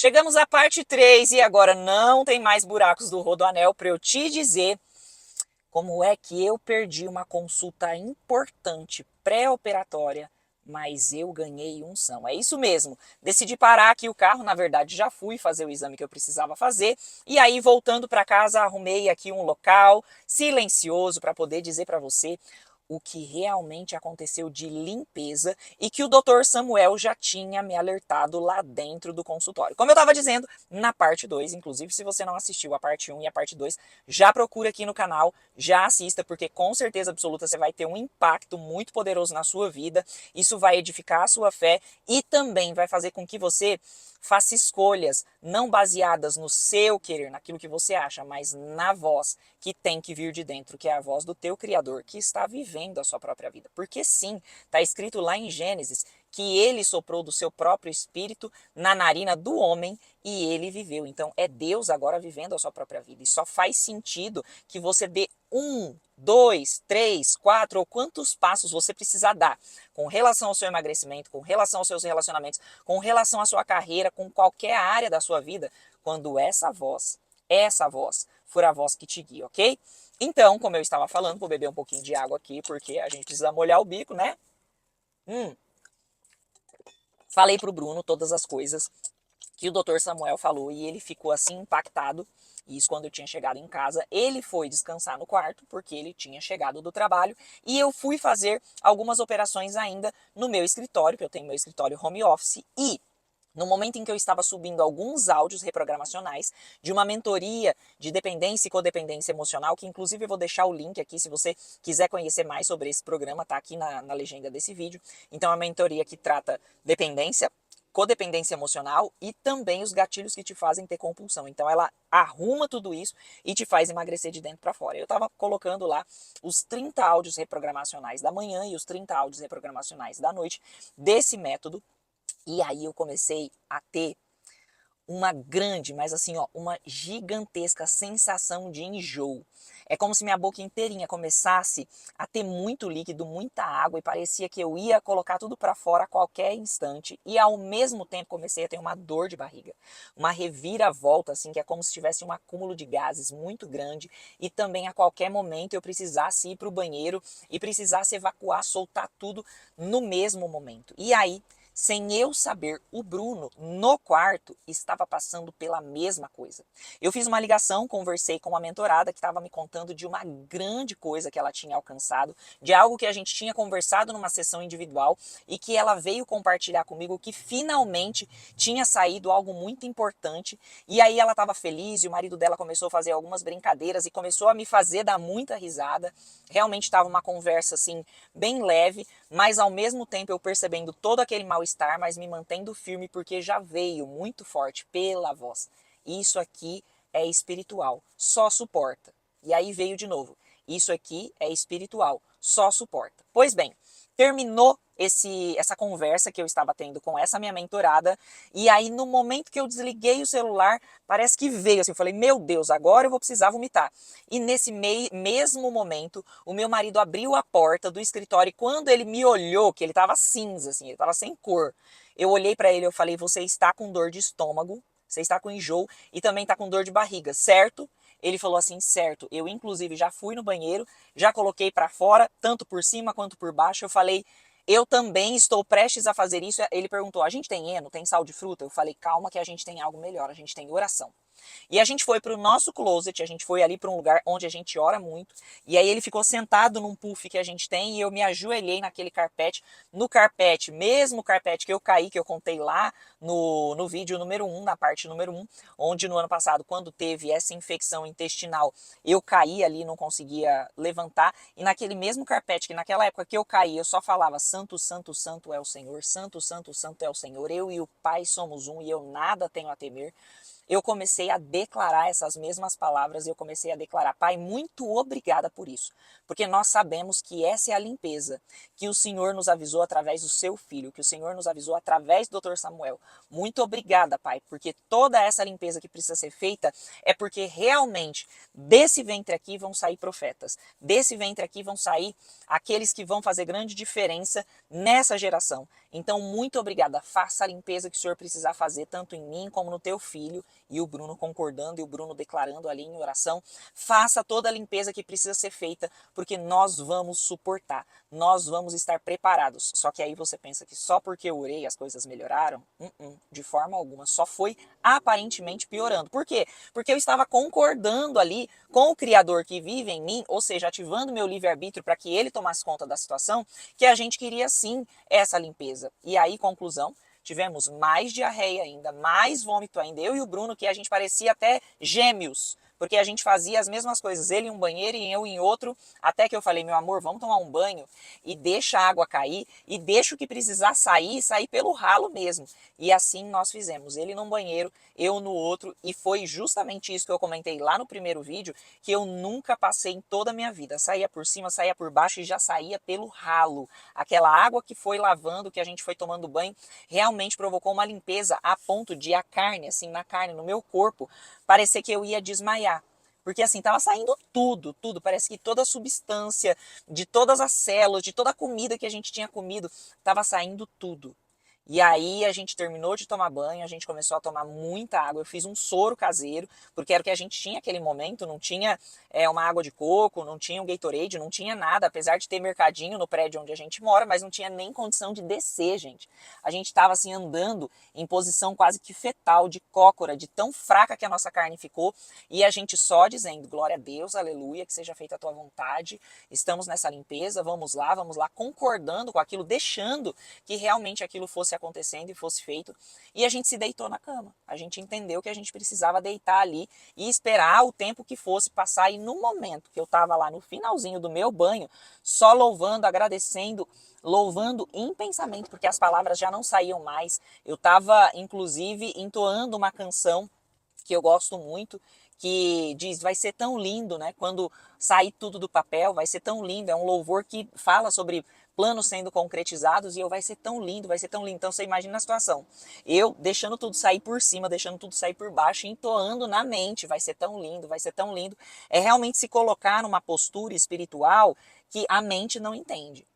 Chegamos à parte 3 e agora não tem mais buracos do rodoanel para eu te dizer como é que eu perdi uma consulta importante pré-operatória, mas eu ganhei unção. É isso mesmo. Decidi parar aqui o carro, na verdade já fui fazer o exame que eu precisava fazer, e aí voltando para casa arrumei aqui um local silencioso para poder dizer para você o que realmente aconteceu de limpeza e que o Dr. Samuel já tinha me alertado lá dentro do consultório. Como eu estava dizendo, na parte 2, inclusive se você não assistiu a parte 1 e a parte 2, já procura aqui no canal, já assista, porque com certeza absoluta você vai ter um impacto muito poderoso na sua vida, isso vai edificar a sua fé e também vai fazer com que você faça escolhas não baseadas no seu querer, naquilo que você acha, mas na voz que tem que vir de dentro, que é a voz do teu Criador, que está vivendo a sua própria vida. Porque sim, está escrito lá em Gênesis que ele soprou do seu próprio espírito na narina do homem e ele viveu. Então é Deus agora vivendo a sua própria vida. E só faz sentido que você dê 1, 2, 3, 4 ou quantos passos você precisar dar com relação ao seu emagrecimento, com relação aos seus relacionamentos, com relação à sua carreira, com qualquer área da sua vida, quando essa voz for a voz que te guia, ok? Então, como eu estava falando, vou beber um pouquinho de água aqui, porque a gente precisa molhar o bico, né? Falei pro Bruno todas as coisas que o Dr. Samuel falou e ele ficou assim impactado. Isso quando eu tinha chegado em casa. Ele foi descansar no quarto porque ele tinha chegado do trabalho e eu fui fazer algumas operações ainda no meu escritório, que eu tenho meu escritório home office, e no momento em que eu estava subindo alguns áudios reprogramacionais de uma mentoria de dependência e codependência emocional, que inclusive eu vou deixar o link aqui se você quiser conhecer mais sobre esse programa, tá aqui na legenda desse vídeo. Então é uma mentoria que trata dependência, codependência emocional e também os gatilhos que te fazem ter compulsão. Então ela arruma tudo isso e te faz emagrecer de dentro para fora. Eu estava colocando lá os 30 áudios reprogramacionais da manhã e os 30 áudios reprogramacionais da noite desse método. E aí eu comecei a ter uma grande, mas assim, ó, uma gigantesca sensação de enjoo. É como se minha boca inteirinha começasse a ter muito líquido, muita água e parecia que eu ia colocar tudo para fora a qualquer instante e ao mesmo tempo comecei a ter uma dor de barriga, uma reviravolta assim, que é como se tivesse um acúmulo de gases muito grande e também a qualquer momento eu precisasse ir para o banheiro e precisasse evacuar, soltar tudo no mesmo momento. E aí sem eu saber, o Bruno, no quarto, estava passando pela mesma coisa. Eu fiz uma ligação, conversei com uma mentorada que estava me contando de uma grande coisa que ela tinha alcançado, de algo que a gente tinha conversado numa sessão individual e que ela veio compartilhar comigo que finalmente tinha saído algo muito importante. E aí ela estava feliz e o marido dela começou a fazer algumas brincadeiras e começou a me fazer dar muita risada. Realmente estava uma conversa assim, bem leve, mas ao mesmo tempo eu percebendo todo aquele mal-estar, mas me mantendo firme porque já veio muito forte pela voz. Isso aqui é espiritual, só suporta. E aí veio de novo. Isso aqui é espiritual, só suporta. Pois bem, terminou essa conversa que eu estava tendo com essa minha mentorada, e aí no momento que eu desliguei o celular, parece que veio assim, eu falei, meu Deus, agora eu vou precisar vomitar. E nesse mesmo momento, o meu marido abriu a porta do escritório e quando ele me olhou, que ele estava cinza, assim, ele estava sem cor, eu olhei para ele e eu falei, você está com dor de estômago, você está com enjoo e também está com dor de barriga, certo? Ele falou assim, certo. Eu, inclusive, já fui no banheiro, já coloquei para fora, tanto por cima quanto por baixo. Eu falei, eu também estou prestes a fazer isso. Ele perguntou, a gente tem heno, tem sal de fruta? Eu falei, calma que a gente tem algo melhor, a gente tem oração. E a gente foi para o nosso closet, a gente foi ali para um lugar onde a gente ora muito. E aí ele ficou sentado num puff que a gente tem e eu me ajoelhei naquele carpete. No carpete, mesmo carpete que eu caí, que eu contei lá no vídeo número 1, na parte número 1, onde no ano passado, quando teve essa infecção intestinal, eu caí ali, não conseguia levantar. E naquele mesmo carpete, que naquela época que eu caí, eu só falava Santo, Santo, Santo é o Senhor, Santo, Santo, Santo é o Senhor. Eu e o Pai somos um e eu nada tenho a temer. Eu comecei comecei a declarar essas mesmas palavras e eu comecei a declarar: Pai, muito obrigada por isso, porque nós sabemos que essa é a limpeza que o Senhor nos avisou através do seu filho, que o Senhor nos avisou através do Dr. Samuel. Muito obrigada, Pai, porque toda essa limpeza que precisa ser feita é porque realmente desse ventre aqui vão sair profetas, desse ventre aqui vão sair aqueles que vão fazer grande diferença nessa geração. Então, muito obrigada. Faça a limpeza que o Senhor precisar fazer, tanto em mim como no teu filho. E o Bruno concordando e o Bruno declarando ali em oração. Faça toda a limpeza que precisa ser feita, porque nós vamos suportar. Nós vamos estar preparados. Só que aí você pensa que só porque eu orei as coisas melhoraram? De forma alguma. Só foi aparentemente piorando. Por quê? Porque eu estava concordando ali com o Criador que vive em mim, ou seja, ativando meu livre-arbítrio para que ele tomasse conta da situação, que a gente queria sim essa limpeza. E aí, conclusão, tivemos mais diarreia ainda, mais vômito ainda. Eu e o Bruno, que a gente parecia até gêmeos, porque a gente fazia as mesmas coisas, ele em um banheiro e eu em outro, até que eu falei: meu amor, vamos tomar um banho e deixa a água cair e deixa o que precisar sair pelo ralo mesmo. E assim nós fizemos, ele num banheiro, eu no outro, e foi justamente isso que eu comentei lá no primeiro vídeo, que eu nunca passei em toda a minha vida. Saía por cima, saía por baixo e já saía pelo ralo. Aquela água que foi lavando, que a gente foi tomando banho, realmente provocou uma limpeza a ponto de a carne, assim, na carne, no meu corpo, parecer que eu ia desmaiar. Porque assim, tava saindo tudo, tudo. Parece que toda a substância, de todas as células, de toda a comida que a gente tinha comido, tava saindo tudo. E aí a gente terminou de tomar banho, a gente começou a tomar muita água. Eu fiz um soro caseiro, porque era o que a gente tinha naquele momento. Não tinha uma água de coco, não tinha um Gatorade, não tinha nada. Apesar de ter mercadinho no prédio onde a gente mora, mas não tinha nem condição de descer, gente. A gente estava assim andando em posição quase que fetal, de cócora, de tão fraca que a nossa carne ficou. E a gente só dizendo: glória a Deus, aleluia, que seja feita a tua vontade. Estamos nessa limpeza, vamos lá, concordando com aquilo, deixando que realmente aquilo fosse acontecendo e fosse feito. E a gente se deitou na cama. A gente entendeu que a gente precisava deitar ali e esperar o tempo que fosse passar. E no momento que eu estava lá no finalzinho do meu banho, só louvando, agradecendo, louvando em pensamento, porque as palavras já não saíam mais. Eu estava, inclusive, entoando uma canção que eu gosto muito, que diz: vai ser tão lindo, né? Quando sair tudo do papel, vai ser tão lindo. É um louvor que fala sobre planos sendo concretizados e vai ser tão lindo, vai ser tão lindo. Então você imagina a situação. Eu deixando tudo sair por cima, deixando tudo sair por baixo, entoando na mente: vai ser tão lindo, vai ser tão lindo. É realmente se colocar numa postura espiritual que a mente não entende,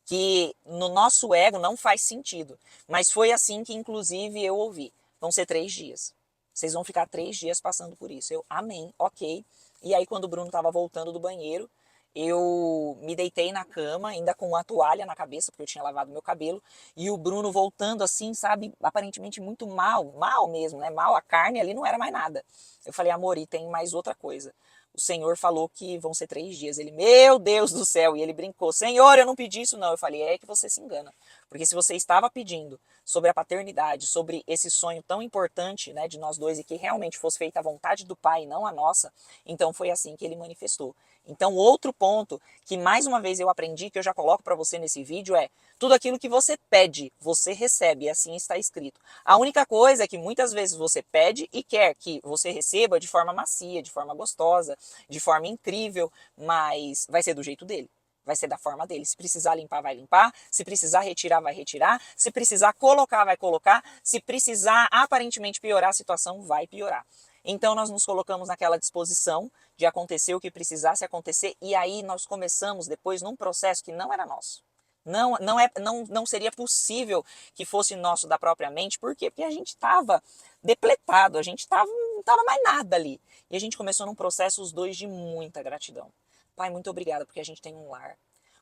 que no nosso ego não faz sentido. Mas foi assim que, inclusive, eu ouvi: vão ser 3 dias. Vocês vão ficar 3 dias passando por isso. Eu: amém, ok. E aí, quando o Bruno estava voltando do banheiro, eu me deitei na cama, ainda com uma toalha na cabeça, porque eu tinha lavado meu cabelo, e o Bruno voltando assim, sabe, aparentemente muito mal, mal mesmo, né? Mal, a carne ali não era mais nada. Eu falei: amor, e tem mais outra coisa. O Senhor falou que vão ser 3 dias. Ele: meu Deus do céu. E ele brincou: Senhor, eu não pedi isso não. Eu falei: é que você se engana. Porque se você estava pedindo sobre a paternidade, sobre esse sonho tão importante, né, de nós dois, e que realmente fosse feita a vontade do Pai e não a nossa, então foi assim que ele manifestou. Então, outro ponto que mais uma vez eu aprendi, que eu já coloco para você nesse vídeo, é: tudo aquilo que você pede, você recebe, assim está escrito. A única coisa é que muitas vezes você pede e quer que você receba de forma macia, de forma gostosa, de forma incrível, mas vai ser do jeito dele. Vai ser da forma dele. Se precisar limpar, vai limpar. Se precisar retirar, vai retirar. Se precisar colocar, vai colocar. Se precisar aparentemente piorar a situação, vai piorar. Então nós nos colocamos naquela disposição de acontecer o que precisasse acontecer, e aí nós começamos depois num processo que não era nosso. Não seria possível que fosse nosso da própria mente. Por quê? Porque a gente estava depletado, a gente não estava mais nada ali. E a gente começou num processo, os dois, de muita gratidão. Pai, muito obrigada porque a gente tem um lar.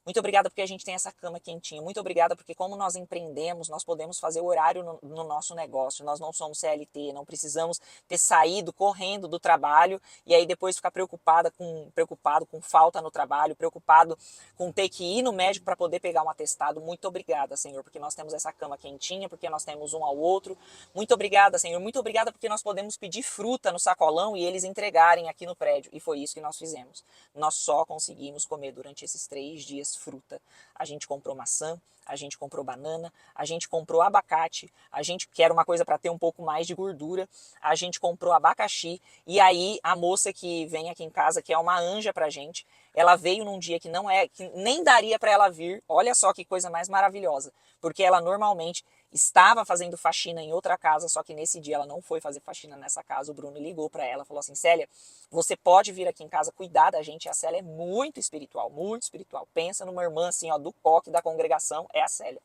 Muito obrigada porque a gente tem essa cama quentinha. Muito obrigada porque, como nós empreendemos, nós podemos fazer o horário no nosso negócio. Nós não somos CLT, não precisamos ter saído correndo do trabalho e aí depois ficar preocupado com falta no trabalho, preocupado com ter que ir no médico para poder pegar um atestado. Muito obrigada, Senhor, porque nós temos essa cama quentinha, porque nós temos um ao outro. Muito obrigada, Senhor. Muito obrigada porque nós podemos pedir fruta no sacolão e eles entregarem aqui no prédio. E foi isso que nós fizemos. Nós só conseguimos comer durante esses 3 dias apenas fruta. A gente comprou maçã, a gente comprou banana, a gente comprou abacate, a gente quer uma coisa para ter um pouco mais de gordura, a gente comprou abacaxi, e aí a moça que vem aqui em casa, que é uma anja pra gente, ela veio num dia que não é, que nem daria para ela vir. Olha só que coisa mais maravilhosa, porque ela normalmente estava fazendo faxina em outra casa, só que nesse dia ela não foi fazer faxina nessa casa. O Bruno ligou para ela, falou assim: Célia, você pode vir aqui em casa cuidar da gente. A Célia é muito espiritual, muito espiritual. Pensa numa irmã assim, ó, do coque da congregação, é a Célia.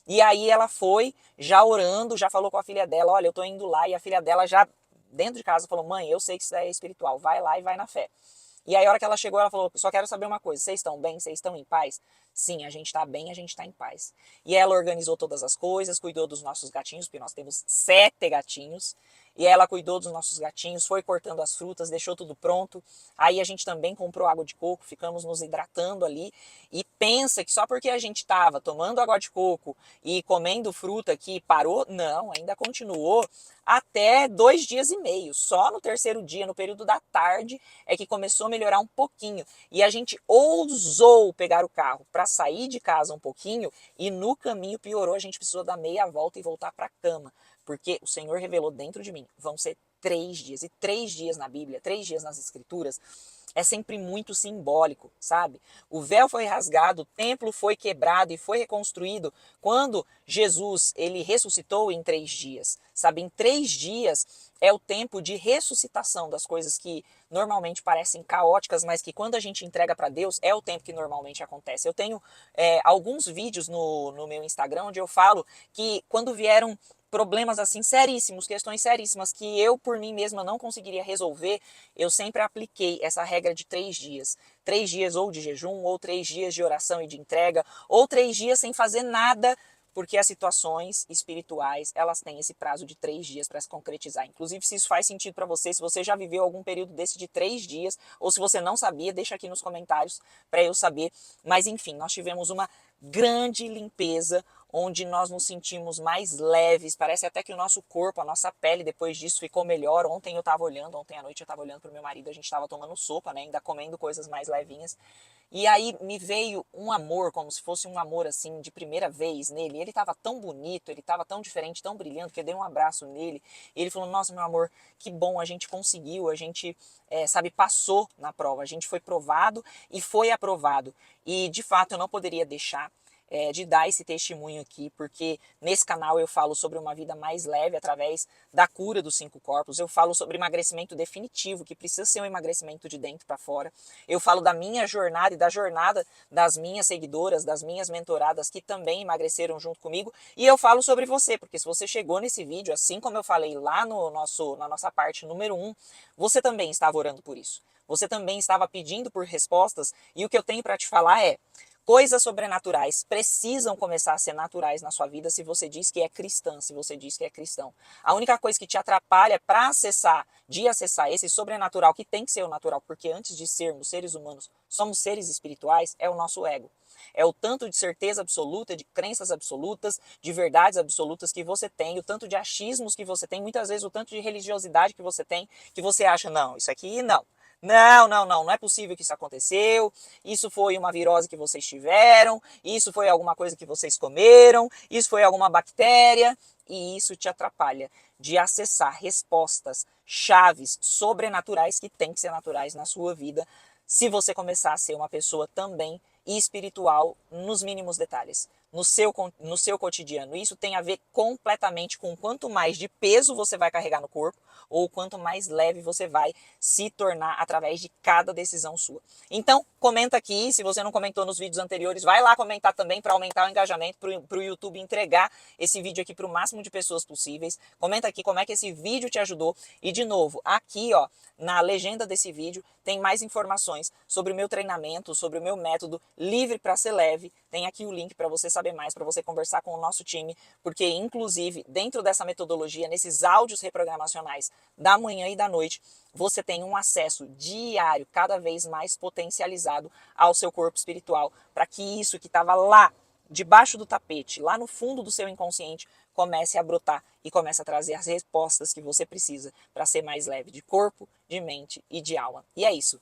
E aí ela foi, já orando, já falou com a filha dela: olha, eu tô indo lá. E a filha dela já dentro de casa falou: mãe, eu sei que isso é espiritual, vai lá e vai na fé. E aí a hora que ela chegou, ela falou: só quero saber uma coisa, vocês estão bem? Vocês estão em paz? Sim, a gente está bem, a gente está em paz. E ela organizou todas as coisas, cuidou dos nossos gatinhos, porque nós temos 7 gatinhos. E ela cuidou dos nossos gatinhos, foi cortando as frutas, deixou tudo pronto. Aí a gente também comprou água de coco, ficamos nos hidratando ali. E pensa que só porque a gente estava tomando água de coco e comendo fruta que parou, não, ainda continuou até 2 dias e meio. Só no terceiro dia, no período da tarde, é que começou a melhorar um pouquinho. E a gente ousou pegar o carro para sair de casa um pouquinho e no caminho piorou. A gente precisou dar meia volta e voltar para a cama. Porque o Senhor revelou dentro de mim: vão ser 3 dias. E 3 dias na Bíblia, 3 dias nas Escrituras, é sempre muito simbólico, sabe? O véu foi rasgado, o templo foi quebrado e foi reconstruído quando Jesus, ele ressuscitou em 3 dias, sabe? Em 3 dias é o tempo de ressuscitação das coisas que normalmente parecem caóticas, mas que quando a gente entrega para Deus, é o tempo que normalmente acontece. Eu tenho alguns vídeos no meu Instagram onde eu falo que quando vieram problemas assim seríssimos, questões seríssimas que eu por mim mesma não conseguiria resolver, eu sempre apliquei essa regra de 3 dias. 3 dias ou de jejum, ou 3 dias de oração e de entrega, ou 3 dias sem fazer nada, porque as situações espirituais, elas têm esse prazo de 3 dias para se concretizar. Inclusive, se isso faz sentido para você, se você já viveu algum período desse de 3 dias, ou se você não sabia, deixa aqui nos comentários para eu saber. Mas enfim, nós tivemos uma grande limpeza, onde nós nos sentimos mais leves, parece até que o nosso corpo, a nossa pele depois disso ficou melhor. Ontem à noite eu estava olhando para o meu marido, a gente estava tomando sopa, né, ainda comendo coisas mais levinhas, e aí me veio um amor, como se fosse um amor assim, de primeira vez nele. Ele estava tão bonito, ele estava tão diferente, tão brilhante, que eu dei um abraço nele, e ele falou: nossa, meu amor, que bom, a gente conseguiu, a gente, sabe, passou na prova, a gente foi provado e foi aprovado. E de fato eu não poderia deixar de dar esse testemunho aqui, porque nesse canal eu falo sobre uma vida mais leve através da cura dos 5 corpos. Eu falo sobre emagrecimento definitivo, que precisa ser um emagrecimento de dentro para fora. Eu falo da minha jornada e da jornada das minhas seguidoras, das minhas mentoradas que também emagreceram junto comigo. E eu falo sobre você, porque se você chegou nesse vídeo, assim como eu falei lá na nossa parte número 1, você também estava orando por isso. Você também estava pedindo por respostas, e o que eu tenho para te falar é: coisas sobrenaturais precisam começar a ser naturais na sua vida se você diz que é cristã, se você diz que é cristão. A única coisa que te atrapalha para acessar esse sobrenatural, que tem que ser o natural, porque antes de sermos seres humanos, somos seres espirituais, é o nosso ego. É o tanto de certeza absoluta, de crenças absolutas, de verdades absolutas que você tem, o tanto de achismos que você tem, muitas vezes o tanto de religiosidade que você tem, que você acha: não, isso aqui não. Não é possível que isso aconteceu, isso foi uma virose que vocês tiveram, isso foi alguma coisa que vocês comeram, isso foi alguma bactéria, e isso te atrapalha de acessar respostas, chaves sobrenaturais que têm que ser naturais na sua vida, se você começar a ser uma pessoa também espiritual nos mínimos detalhes, no seu cotidiano. Isso tem a ver completamente com quanto mais de peso você vai carregar no corpo, ou quanto mais leve você vai se tornar através de cada decisão sua. Então, comenta aqui, se você não comentou nos vídeos anteriores, vai lá comentar também para aumentar o engajamento, para o YouTube entregar esse vídeo aqui para o máximo de pessoas possíveis. Comenta aqui como é que esse vídeo te ajudou. E de novo, aqui ó, na legenda desse vídeo tem mais informações sobre o meu treinamento, sobre o meu método Livre para Ser Leve. Tem aqui o link para você saber mais, para você conversar com o nosso time, porque inclusive dentro dessa metodologia, nesses áudios reprogramacionais da manhã e da noite, você tem um acesso diário, cada vez mais potencializado ao seu corpo espiritual, para que isso que estava lá, debaixo do tapete, lá no fundo do seu inconsciente, comece a brotar e comece a trazer as respostas que você precisa para ser mais leve de corpo, de mente e de alma. E é isso.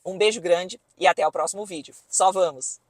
Um beijo grande e até o próximo vídeo. Só vamos!